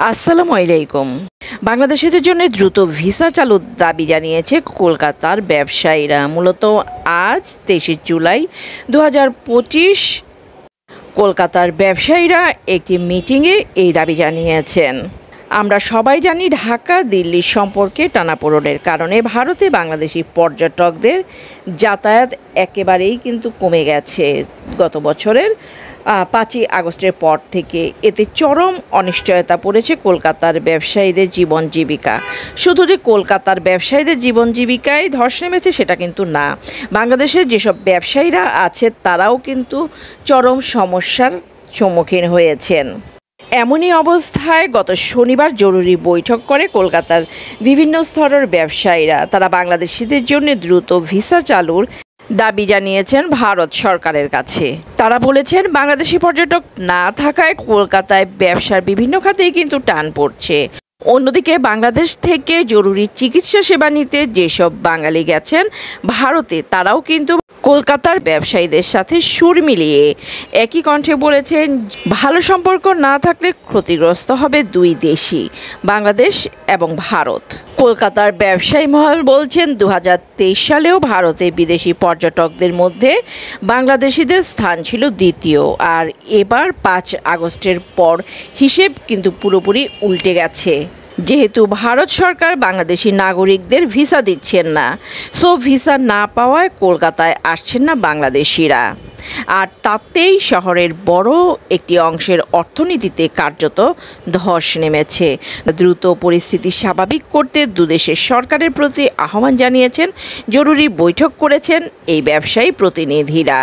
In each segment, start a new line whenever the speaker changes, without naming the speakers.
আসসালামু আলাইকুম। বাংলাদেশিদের জন্য দ্রুত ভিসা চালুর দাবি জানিয়েছে কলকাতার ব্যবসায়ীরা। মূলত আজ 23 জুলাই 2025 কলকাতার ব্যবসায়ীরা একটি মিটিংয়ে এই দাবি জানিয়েছেন। আমরা সবাই জানি ঢাকা দিল্লির সম্পর্কে টানাপোড়েনের কারণে ভারতে বাংলাদেশি পর্যটকদের যাতায়াত একেবারেই কিন্তু কমে গেছে গত বছরের 5ই আগস্টের পর থেকে। এতে চরম অনিশ্চয়তা পড়েছে কলকাতার ব্যবসায়ীদের জীবন জীবিকা। শুধু যে কলকাতার ব্যবসায়ীদের জীবন জীবিকায় ধস নেমেছে সেটা কিন্তু না, বাংলাদেশের যেসব ব্যবসায়ীরা আছে তারাও কিন্তু চরম সমস্যার সম্মুখীন হয়েছেন। এমনই অবস্থায় গত শনিবার জরুরি বৈঠক করে কলকাতার বিভিন্ন স্তরের ব্যবসায়ীরা। তারা বাংলাদেশিদের জন্য দ্রুত ভিসা চালুর দাবি জানিয়েছেন ভারত সরকারের কাছে। তারা বলেছেন, বাংলাদেশি পর্যটক না থাকায় কলকাতায় ব্যবসার বিভিন্ন খাতেই কিন্তু টান পড়ছে। অন্যদিকে বাংলাদেশ থেকে জরুরি চিকিৎসা সেবা নিতে যেসব বাঙালি গেছেন ভারতে, তারাও কিন্তু কলকাতার ব্যবসায়ীদের সাথে সুর মিলিয়ে একই কণ্ঠে বলেছেন, ভালো সম্পর্ক না থাকলে ক্ষতিগ্রস্ত হবে দুই দেশই, বাংলাদেশ এবং ভারত। কলকাতার ব্যবসায়ী মহল বলছেন, 2023 সালেও ভারতে বিদেশি পর্যটকদের মধ্যে বাংলাদেশিদের স্থান ছিল দ্বিতীয়, আর এবার 5 আগস্টের পর হিসেব কিন্তু পুরোপুরি উল্টে গেছে। যেহেতু ভারত সরকার বাংলাদেশি নাগরিকদের ভিসা দিচ্ছেন না, সো ভিসা না পাওয়ায় কলকাতায় আসছেন না বাংলাদেশিরা, আর তাতেই শহরের বড় একটি অংশের অর্থনীতিতে কার্যত ধস নেমেছে। দ্রুত পরিস্থিতি স্বাভাবিক করতে দুদেশের সরকারের প্রতি আহ্বান জানিয়েছেন, জরুরি বৈঠক করেছেন এই ব্যবসায়ী প্রতিনিধিরা।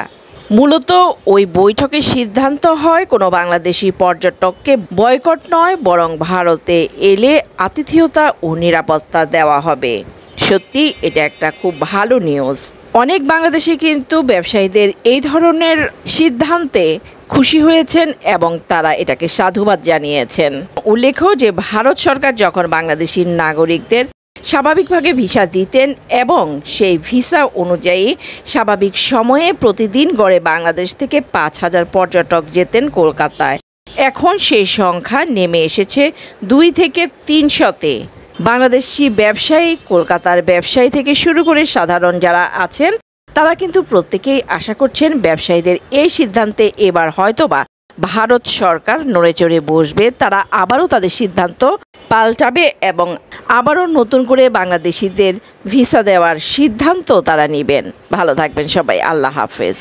মূলত ওই বৈঠকের সিদ্ধান্ত হয় কোনো বাংলাদেশি পর্যটককে বয়কট নয়, বরং ভারতে এলে আতিথেয়তা ও নিরাপত্তা দেওয়া হবে। সত্যি এটা একটা খুব ভালো নিউজ। অনেক বাংলাদেশি কিন্তু ব্যবসায়ীদের এই ধরনের সিদ্ধান্তে খুশি হয়েছেন এবং তারা এটাকে সাধুবাদ জানিয়েছেন। উল্লেখ্য যে ভারত সরকার যখন বাংলাদেশি নাগরিকদের স্বাভাবিকভাবে ভিসা দিতেন এবং সেই ভিসা অনুযায়ী স্বাভাবিক সময়ে প্রতিদিন গড়ে বাংলাদেশ থেকে 5,000 পর্যটক যেতেন কলকাতায়, এখন সেই সংখ্যা নেমে এসেছে 2 থেকে 300-তে। বাংলাদেশি ব্যবসায়ী, কলকাতার ব্যবসায়ী থেকে শুরু করে সাধারণ যারা আছেন তারা কিন্তু প্রত্যেকেই আশা করছেন ব্যবসায়ীদের এই সিদ্ধান্তে এবার হয়তোবা ভারত সরকার নড়েচড়ে বসবে, তারা আবারও তাদের সিদ্ধান্ত পাল্টাবে এবং আবারও নতুন করে বাংলাদেশিদের ভিসা দেওয়ার সিদ্ধান্ত তারা নেবেন। ভালো থাকবেন সবাই, আল্লাহ হাফেজ।